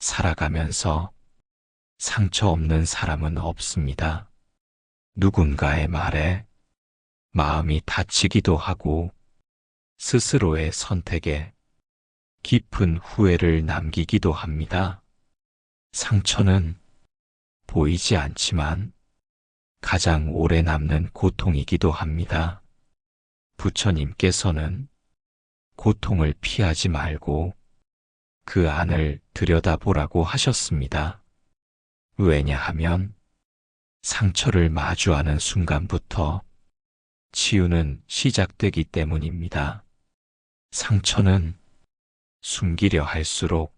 살아가면서 상처 없는 사람은 없습니다. 누군가의 말에 마음이 다치기도 하고 스스로의 선택에 깊은 후회를 남기기도 합니다. 상처는 보이지 않지만 가장 오래 남는 고통이기도 합니다. 부처님께서는 고통을 피하지 말고 그 안을 들여다보라고 하셨습니다. 왜냐하면 상처를 마주하는 순간부터 치유는 시작되기 때문입니다. 상처는 숨기려 할수록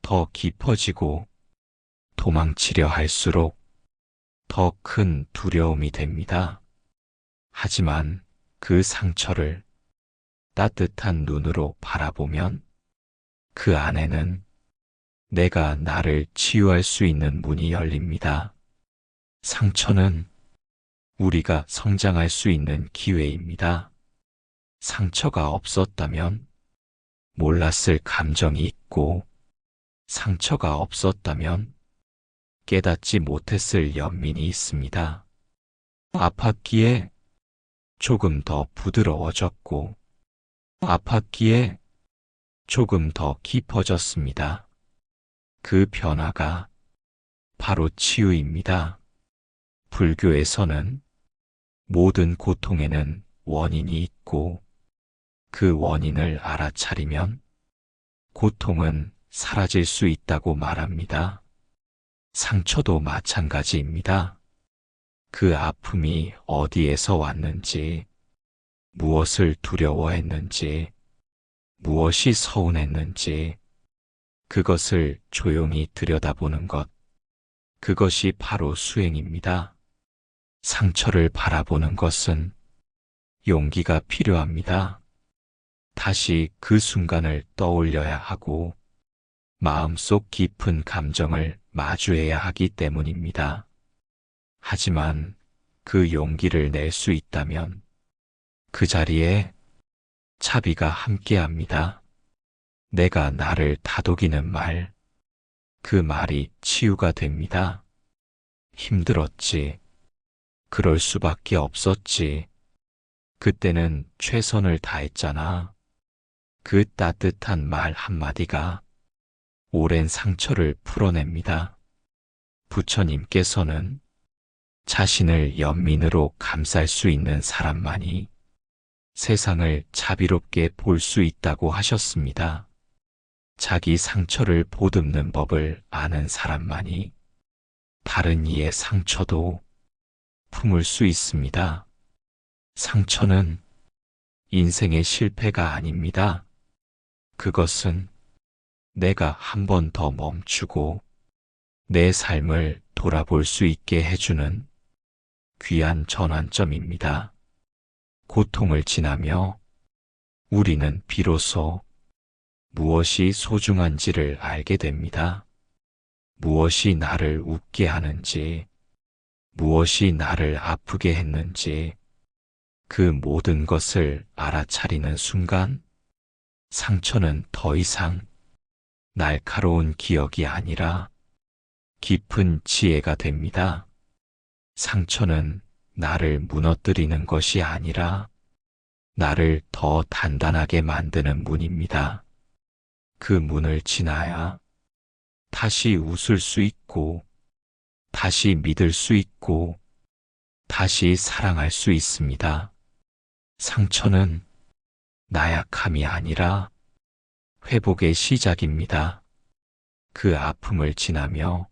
더 깊어지고 도망치려 할수록 더 큰 두려움이 됩니다. 하지만 그 상처를 따뜻한 눈으로 바라보면 그 안에는 내가 나를 치유할 수 있는 문이 열립니다. 상처는 우리가 성장할 수 있는 기회입니다. 상처가 없었다면 몰랐을 감정이 있고, 상처가 없었다면 깨닫지 못했을 연민이 있습니다. 아팠기에 조금 더 부드러워졌고, 아팠기에 조금 더 깊어졌습니다. 그 변화가 바로 치유입니다. 불교에서는 모든 고통에는 원인이 있고 그 원인을 알아차리면 고통은 사라질 수 있다고 말합니다. 상처도 마찬가지입니다. 그 아픔이 어디에서 왔는지, 무엇을 두려워했는지, 무엇이 서운했는지, 그것을 조용히 들여다보는 것, 그것이 바로 수행입니다. 상처를 바라보는 것은 용기가 필요합니다. 다시 그 순간을 떠올려야 하고 마음속 깊은 감정을 마주해야 하기 때문입니다. 하지만 그 용기를 낼 수 있다면 그 자리에 자비가 함께합니다. 내가 나를 다독이는 말, 그 말이 치유가 됩니다. 힘들었지. 그럴 수밖에 없었지. 그때는 최선을 다했잖아. 그 따뜻한 말 한마디가 오랜 상처를 풀어냅니다. 부처님께서는 자신을 연민으로 감쌀 수 있는 사람만이 세상을 자비롭게 볼 수 있다고 하셨습니다. 자기 상처를 보듬는 법을 아는 사람만이 다른 이의 상처도 품을 수 있습니다. 상처는 인생의 실패가 아닙니다. 그것은 내가 한 번 더 멈추고 내 삶을 돌아볼 수 있게 해주는 귀한 전환점입니다. 고통을 지나며 우리는 비로소 무엇이 소중한지를 알게 됩니다. 무엇이 나를 웃게 하는지, 무엇이 나를 아프게 했는지, 그 모든 것을 알아차리는 순간 상처는 더 이상 날카로운 기억이 아니라 깊은 지혜가 됩니다. 상처는 나를 무너뜨리는 것이 아니라 나를 더 단단하게 만드는 문입니다. 그 문을 지나야 다시 웃을 수 있고, 다시 믿을 수 있고, 다시 사랑할 수 있습니다. 상처는 나약함이 아니라 회복의 시작입니다. 그 아픔을 지나며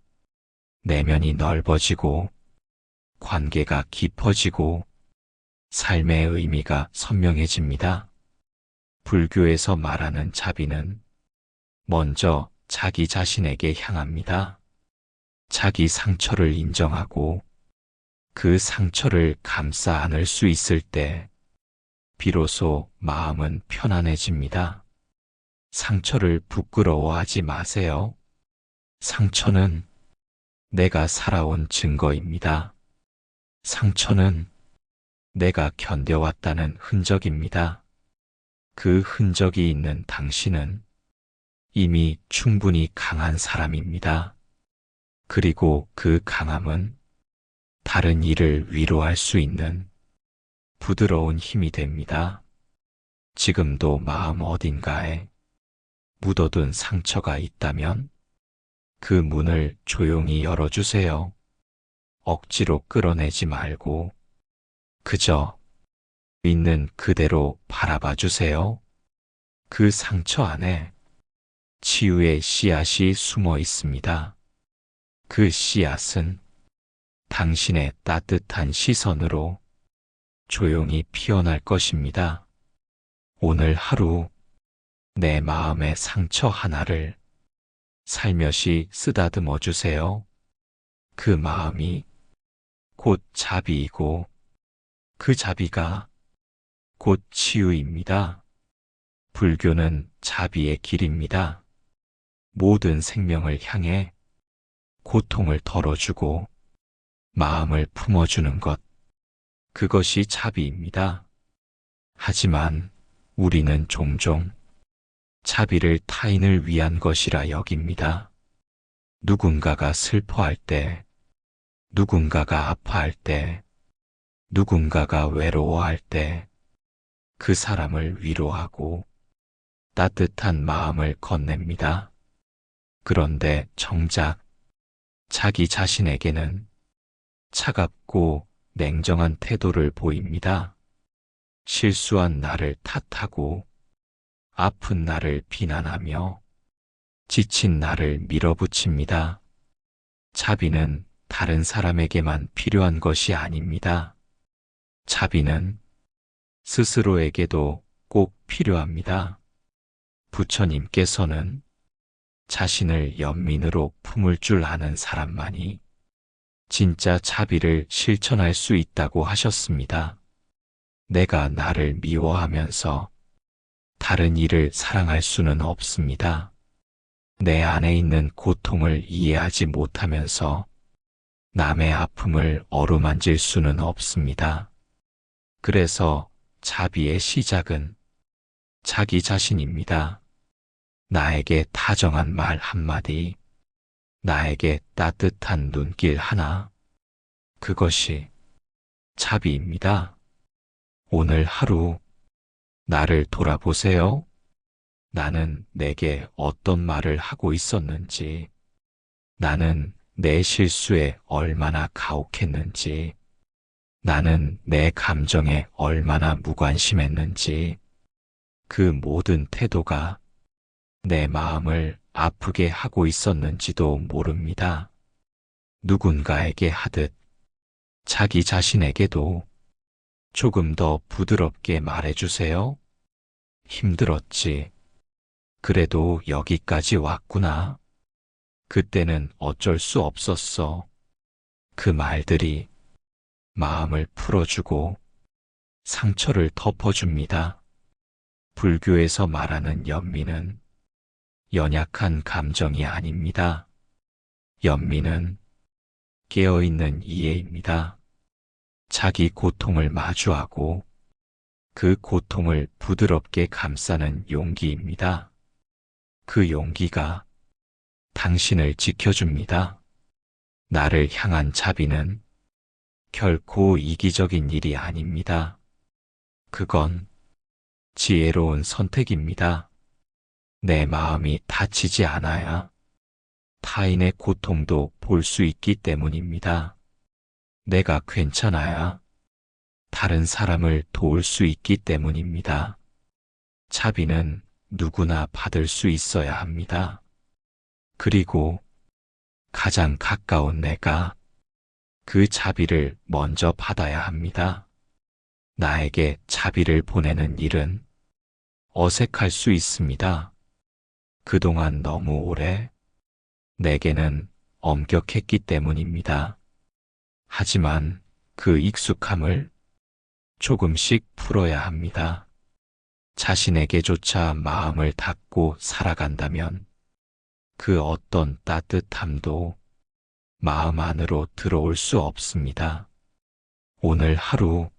내면이 넓어지고 관계가 깊어지고 삶의 의미가 선명해집니다. 불교에서 말하는 자비는 먼저 자기 자신에게 향합니다. 자기 상처를 인정하고 그 상처를 감싸 안을 수 있을 때 비로소 마음은 편안해집니다. 상처를 부끄러워하지 마세요. 상처는 내가 살아온 증거입니다. 상처는 내가 견뎌왔다는 흔적입니다. 그 흔적이 있는 당신은 이미 충분히 강한 사람입니다. 그리고 그 강함은 다른 이를 위로할 수 있는 부드러운 힘이 됩니다. 지금도 마음 어딘가에 묻어둔 상처가 있다면 그 문을 조용히 열어주세요. 억지로 끌어내지 말고 그저 있는 그대로 바라봐 주세요. 그 상처 안에 치유의 씨앗이 숨어 있습니다. 그 씨앗은 당신의 따뜻한 시선으로 조용히 피어날 것입니다. 오늘 하루 내 마음의 상처 하나를 살며시 쓰다듬어 주세요. 그 마음이 곧 자비이고 그 자비가 곧 치유입니다. 불교는 자비의 길입니다. 모든 생명을 향해 고통을 덜어주고 마음을 품어주는 것, 그것이 자비입니다. 하지만 우리는 종종 자비를 타인을 위한 것이라 여깁니다. 누군가가 슬퍼할 때, 누군가가 아파할 때, 누군가가 외로워할 때, 그 사람을 위로하고 따뜻한 마음을 건넵니다. 그런데 정작 자기 자신에게는 차갑고 냉정한 태도를 보입니다. 실수한 나를 탓하고 아픈 나를 비난하며 지친 나를 밀어붙입니다. 자비는 다른 사람에게만 필요한 것이 아닙니다. 자비는 스스로에게도 꼭 필요합니다. 부처님께서는 자신을 연민으로 품을 줄 아는 사람만이 진짜 자비를 실천할 수 있다고 하셨습니다. 내가 나를 미워하면서 다른 이를 사랑할 수는 없습니다. 내 안에 있는 고통을 이해하지 못하면서 남의 아픔을 어루만질 수는 없습니다. 그래서 자비의 시작은 자기 자신입니다. 나에게 다정한 말 한마디, 나에게 따뜻한 눈길 하나, 그것이 자비입니다. 오늘 하루 나를 돌아보세요. 나는 내게 어떤 말을 하고 있었는지, 나는 내 실수에 얼마나 가혹했는지, 나는 내 감정에 얼마나 무관심했는지, 그 모든 태도가 내 마음을 아프게 하고 있었는지도 모릅니다. 누군가에게 하듯 자기 자신에게도 조금 더 부드럽게 말해주세요. 힘들었지. 그래도 여기까지 왔구나. 그때는 어쩔 수 없었어. 그 말들이 마음을 풀어주고 상처를 덮어줍니다. 불교에서 말하는 연민은 연약한 감정이 아닙니다. 연민은 깨어있는 이해입니다. 자기 고통을 마주하고 그 고통을 부드럽게 감싸는 용기입니다. 그 용기가 당신을 지켜줍니다. 나를 향한 자비는 결코 이기적인 일이 아닙니다. 그건 지혜로운 선택입니다. 내 마음이 다치지 않아야 타인의 고통도 볼 수 있기 때문입니다. 내가 괜찮아야 다른 사람을 도울 수 있기 때문입니다. 자비는 누구나 받을 수 있어야 합니다. 그리고 가장 가까운 내가 그 자비를 먼저 받아야 합니다. 나에게 자비를 보내는 일은 어색할 수 있습니다. 그동안 너무 오래 내게는 엄격했기 때문입니다. 하지만 그 익숙함을 조금씩 풀어야 합니다. 자신에게조차 마음을 닫고 살아간다면 그 어떤 따뜻함도 마음 안으로 들어올 수 없습니다. 오늘 하루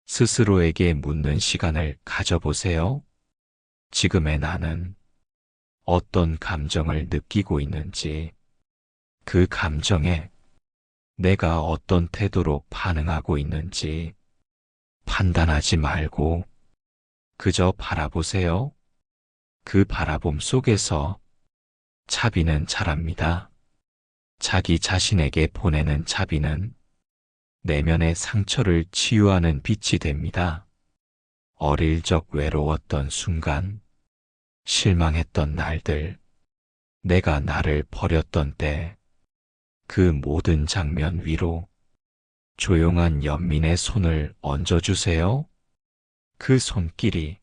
스스로에게 묻는 시간을 가져보세요. 지금의 나는 어떤 감정을 느끼고 있는지, 그 감정에 내가 어떤 태도로 반응하고 있는지 판단하지 말고 그저 바라보세요. 그 바라봄 속에서 차비는 자랍니다. 자기 자신에게 보내는 차비는 내면의 상처를 치유하는 빛이 됩니다. 어릴 적 외로웠던 순간, 실망했던 날들, 내가 나를 버렸던 때, 그 모든 장면 위로 조용한 연민의 손을 얹어주세요. 그 손길이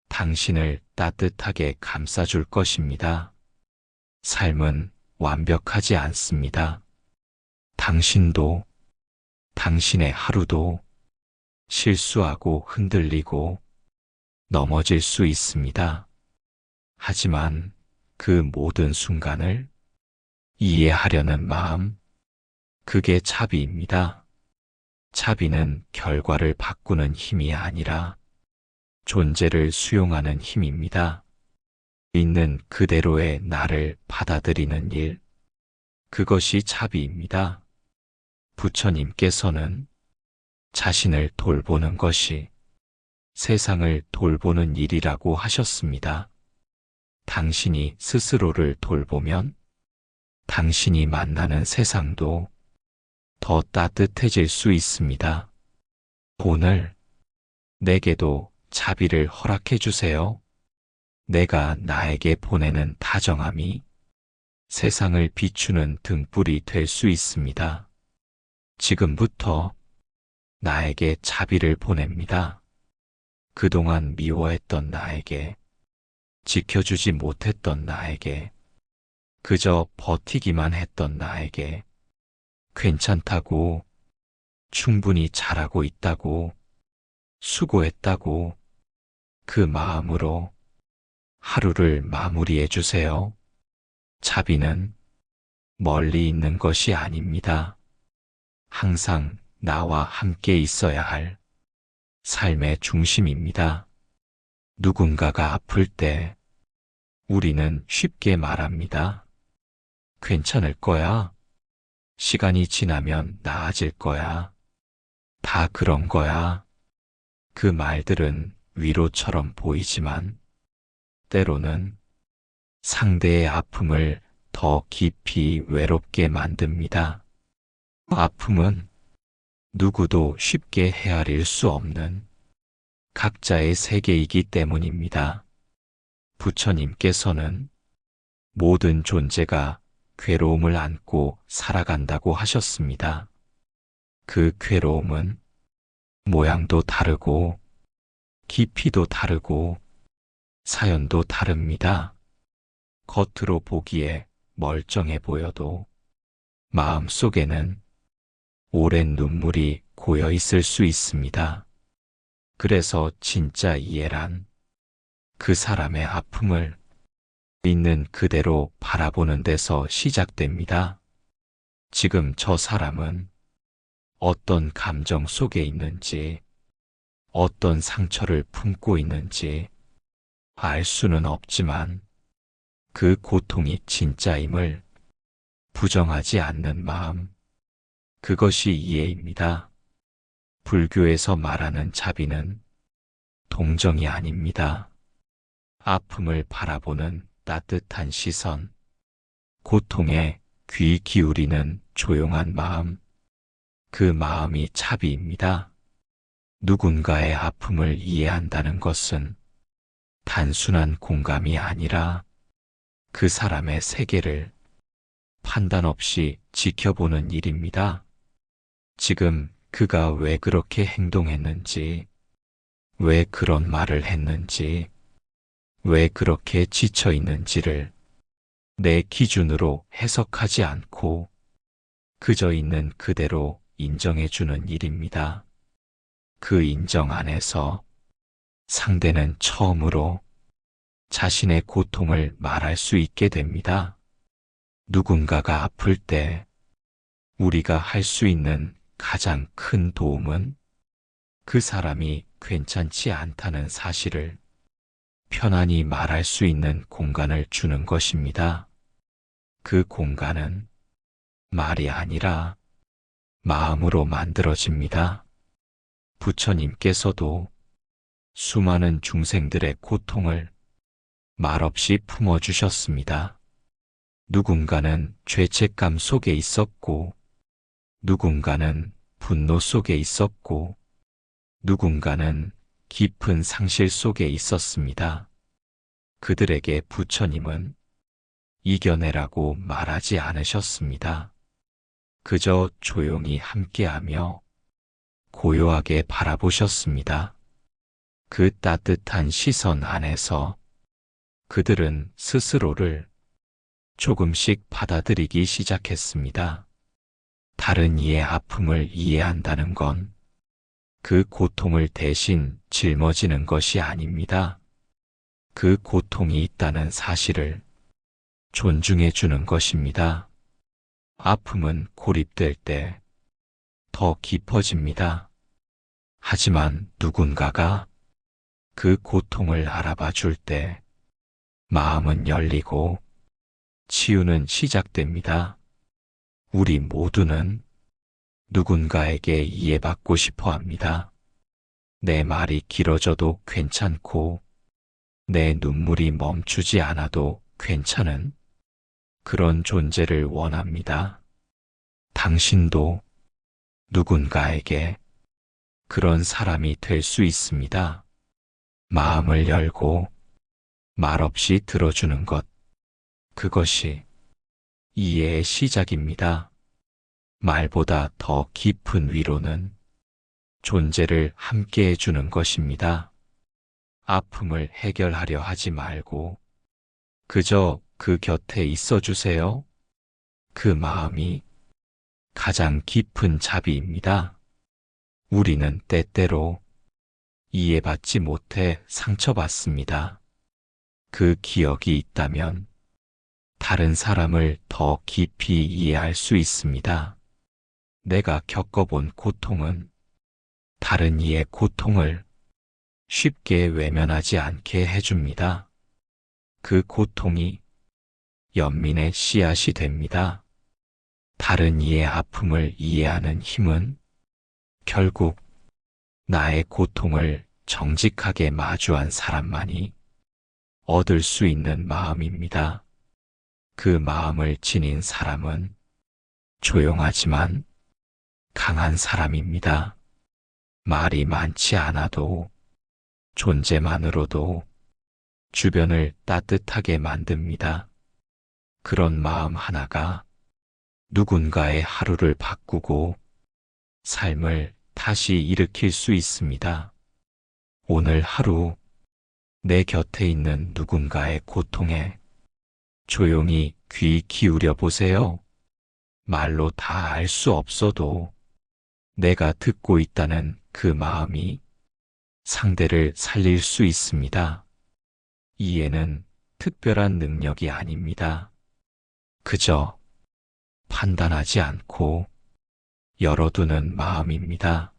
당신을 따뜻하게 감싸줄 것입니다. 삶은 완벽하지 않습니다. 당신도, 당신의 하루도 실수하고 흔들리고 넘어질 수 있습니다. 하지만 그 모든 순간을 이해하려는 마음, 그게 차비입니다. 차비는 결과를 바꾸는 힘이 아니라 존재를 수용하는 힘입니다. 있는 그대로의 나를 받아들이는 일, 그것이 차비입니다. 부처님께서는 자신을 돌보는 것이 세상을 돌보는 일이라고 하셨습니다. 당신이 스스로를 돌보면 당신이 만나는 세상도 더 따뜻해질 수 있습니다. 오늘 내게도 자비를 허락해 주세요. 내가 나에게 보내는 다정함이 세상을 비추는 등불이 될 수 있습니다. 지금부터 나에게 자비를 보냅니다. 그동안 미워했던 나에게, 지켜주지 못했던 나에게, 그저 버티기만 했던 나에게, 괜찮다고, 충분히 잘하고 있다고, 수고했다고, 그 마음으로 하루를 마무리해 주세요. 자비는 멀리 있는 것이 아닙니다. 항상 나와 함께 있어야 할 삶의 중심입니다. 누군가가 아플 때 우리는 쉽게 말합니다. 괜찮을 거야. 시간이 지나면 나아질 거야. 다 그런 거야. 그 말들은 위로처럼 보이지만 때로는 상대의 아픔을 더 깊이 외롭게 만듭니다. 아픔은 누구도 쉽게 헤아릴 수 없는 각자의 세계이기 때문입니다. 부처님께서는 모든 존재가 괴로움을 안고 살아간다고 하셨습니다. 그 괴로움은 모양도 다르고 깊이도 다르고 사연도 다릅니다. 겉으로 보기에 멀쩡해 보여도 마음속에는 오랜 눈물이 고여 있을 수 있습니다. 그래서 진짜 이해란 그 사람의 아픔을 있는 그대로 바라보는 데서 시작됩니다. 지금 저 사람은 어떤 감정 속에 있는지, 어떤 상처를 품고 있는지 알 수는 없지만 그 고통이 진짜임을 부정하지 않는 마음, 그것이 이해입니다. 불교에서 말하는 자비는 동정이 아닙니다. 아픔을 바라보는 따뜻한 시선, 고통에 귀 기울이는 조용한 마음, 그 마음이 차비입니다. 누군가의 아픔을 이해한다는 것은 단순한 공감이 아니라 그 사람의 세계를 판단 없이 지켜보는 일입니다. 지금 그가 왜 그렇게 행동했는지, 왜 그런 말을 했는지, 왜 그렇게 지쳐 있는지를 내 기준으로 해석하지 않고 그저 있는 그대로 인정해주는 일입니다. 그 인정 안에서 상대는 처음으로 자신의 고통을 말할 수 있게 됩니다. 누군가가 아플 때 우리가 할 수 있는 가장 큰 도움은 그 사람이 괜찮지 않다는 사실을 편안히 말할 수 있는 공간을 주는 것입니다. 그 공간은 말이 아니라 마음으로 만들어집니다. 부처님께서도 수많은 중생들의 고통을 말없이 품어주셨습니다. 누군가는 죄책감 속에 있었고, 누군가는 분노 속에 있었고, 누군가는 깊은 상실 속에 있었습니다. 그들에게 부처님은 이겨내라고 말하지 않으셨습니다. 그저 조용히 함께하며 고요하게 바라보셨습니다. 그 따뜻한 시선 안에서 그들은 스스로를 조금씩 받아들이기 시작했습니다. 다른 이의 아픔을 이해한다는 건 그 고통을 대신 짊어지는 것이 아닙니다. 그 고통이 있다는 사실을 존중해 주는 것입니다. 아픔은 고립될 때 더 깊어집니다. 하지만 누군가가 그 고통을 알아봐 줄 때 마음은 열리고 치유는 시작됩니다. 우리 모두는 누군가에게 이해받고 싶어 합니다. 내 말이 길어져도 괜찮고 내 눈물이 멈추지 않아도 괜찮은 그런 존재를 원합니다. 당신도 누군가에게 그런 사람이 될 수 있습니다. 마음을 열고 말없이 들어주는 것, 그것이 이해의 시작입니다. 말보다 더 깊은 위로는 존재를 함께 해주는 것입니다. 아픔을 해결하려 하지 말고 그저 그 곁에 있어 주세요. 그 마음이 가장 깊은 자비입니다. 우리는 때때로 이해받지 못해 상처받습니다. 그 기억이 있다면 다른 사람을 더 깊이 이해할 수 있습니다. 내가 겪어본 고통은 다른 이의 고통을 쉽게 외면하지 않게 해줍니다. 그 고통이 연민의 씨앗이 됩니다. 다른 이의 아픔을 이해하는 힘은 결국 나의 고통을 정직하게 마주한 사람만이 얻을 수 있는 마음입니다. 그 마음을 지닌 사람은 조용하지만 강한 사람입니다. 말이 많지 않아도 존재만으로도 주변을 따뜻하게 만듭니다. 그런 마음 하나가 누군가의 하루를 바꾸고 삶을 다시 일으킬 수 있습니다. 오늘 하루 내 곁에 있는 누군가의 고통에 조용히 귀 기울여 보세요. 말로 다 알 수 없어도 내가 듣고 있다는 그 마음이 상대를 살릴 수 있습니다. 이해는 특별한 능력이 아닙니다. 그저 판단하지 않고 열어두는 마음입니다.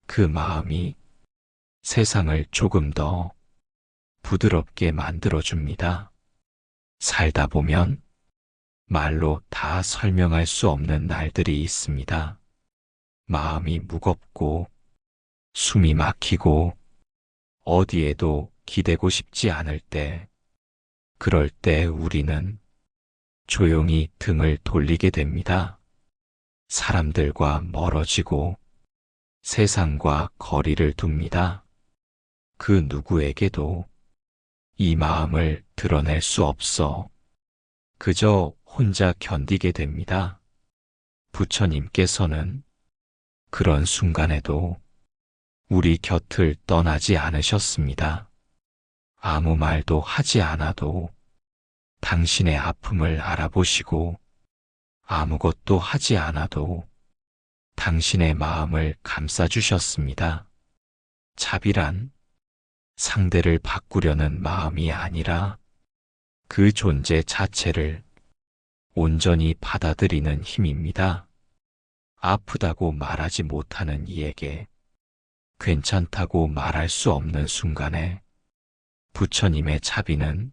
그 마음이 세상을 조금 더 부드럽게 만들어줍니다. 살다 보면 말로 다 설명할 수 없는 날들이 있습니다. 마음이 무겁고 숨이 막히고 어디에도 기대고 싶지 않을 때, 그럴 때 우리는 조용히 등을 돌리게 됩니다. 사람들과 멀어지고 세상과 거리를 둡니다. 그 누구에게도 이 마음을 드러낼 수 없어 그저 혼자 견디게 됩니다. 부처님께서는 그런 순간에도 우리 곁을 떠나지 않으셨습니다. 아무 말도 하지 않아도 당신의 아픔을 알아보시고 아무것도 하지 않아도 당신의 마음을 감싸주셨습니다. 자비란 상대를 바꾸려는 마음이 아니라 그 존재 자체를 온전히 받아들이는 힘입니다. 아프다고 말하지 못하는 이에게 괜찮다고 말할 수 없는 순간에 부처님의 자비는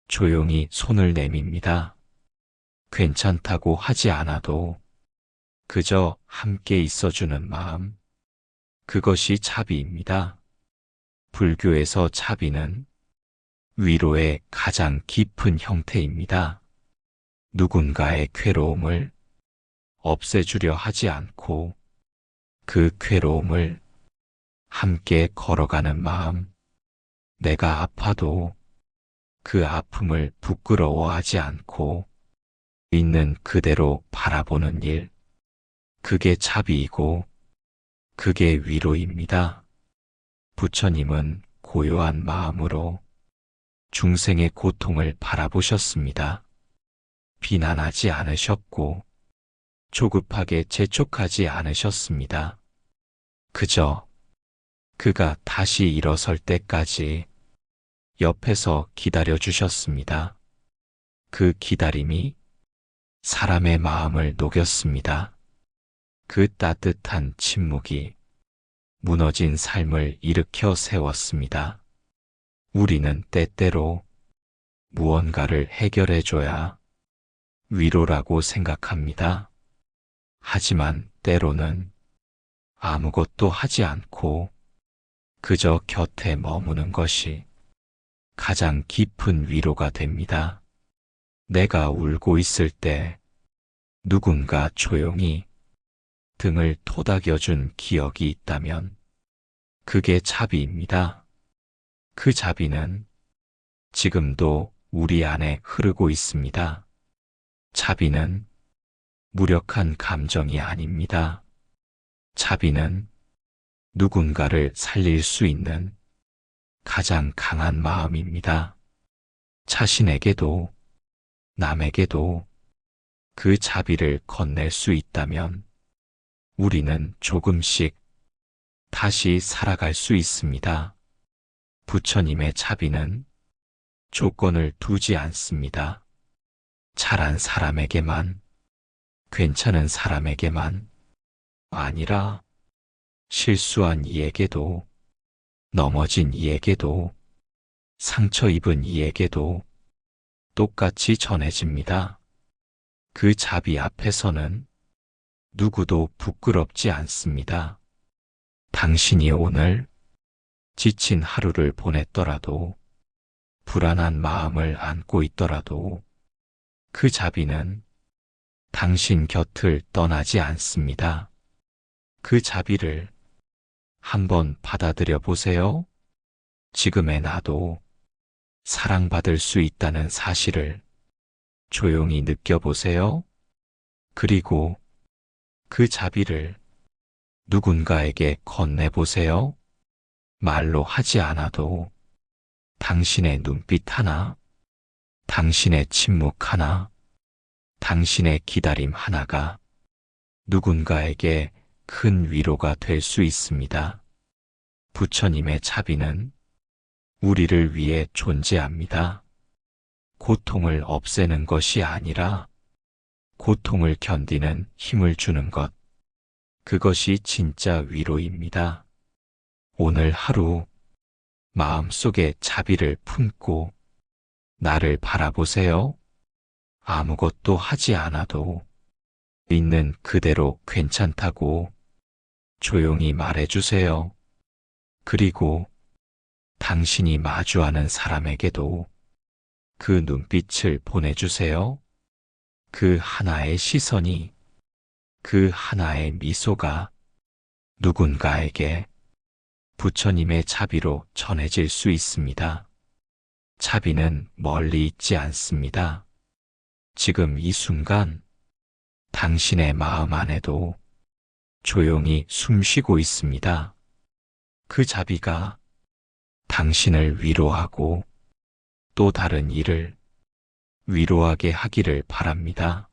조용히 손을 내밉니다. 괜찮다고 하지 않아도 그저 함께 있어주는 마음, 그것이 자비입니다. 불교에서 자비는 위로의 가장 깊은 형태입니다. 누군가의 괴로움을 없애주려 하지 않고 그 괴로움을 함께 걸어가는 마음, 내가 아파도 그 아픔을 부끄러워하지 않고 있는 그대로 바라보는 일, 그게 자비이고 그게 위로입니다. 부처님은 고요한 마음으로 중생의 고통을 바라보셨습니다. 비난하지 않으셨고 조급하게 재촉하지 않으셨습니다. 그저 그가 다시 일어설 때까지 옆에서 기다려 주셨습니다. 그 기다림이 사람의 마음을 녹였습니다. 그 따뜻한 침묵이 무너진 삶을 일으켜 세웠습니다. 우리는 때때로 무언가를 해결해줘야 위로라고 생각합니다. 하지만 때로는 아무것도 하지 않고 그저 곁에 머무는 것이 가장 깊은 위로가 됩니다. 내가 울고 있을 때 누군가 조용히 등을 토닥여준 기억이 있다면 그게 자비입니다. 그 자비는 지금도 우리 안에 흐르고 있습니다. 자비는 무력한 감정이 아닙니다. 자비는 누군가를 살릴 수 있는 가장 강한 마음입니다. 자신에게도 남에게도 그 자비를 건넬 수 있다면 우리는 조금씩 다시 살아갈 수 있습니다. 부처님의 자비는 조건을 두지 않습니다. 잘한 사람에게만, 괜찮은 사람에게만 아니라 실수한 이에게도, 넘어진 이에게도, 상처 입은 이에게도 똑같이 전해집니다. 그 자비 앞에서는 누구도 부끄럽지 않습니다. 당신이 오늘 지친 하루를 보냈더라도, 불안한 마음을 안고 있더라도 그 자비는 당신 곁을 떠나지 않습니다. 그 자비를 한번 받아들여 보세요. 지금의 나도 사랑받을 수 있다는 사실을 조용히 느껴보세요. 그리고 그 자비를 누군가에게 건네보세요. 말로 하지 않아도 당신의 눈빛 하나, 당신의 침묵 하나, 당신의 기다림 하나가 누군가에게 큰 위로가 될 수 있습니다. 부처님의 자비는 우리를 위해 존재합니다. 고통을 없애는 것이 아니라 고통을 견디는 힘을 주는 것, 그것이 진짜 위로입니다. 오늘 하루 마음속에 자비를 품고 나를 바라보세요. 아무것도 하지 않아도 있는 그대로 괜찮다고 조용히 말해주세요. 그리고 당신이 마주하는 사람에게도 그 눈빛을 보내주세요. 그 하나의 시선이, 그 하나의 미소가 누군가에게 부처님의 자비로 전해질 수 있습니다. 자비는 멀리 있지 않습니다. 지금 이 순간 당신의 마음 안에도 조용히 숨쉬고 있습니다. 그 자비가 당신을 위로하고 또 다른 이를 위로하게 하기를 바랍니다.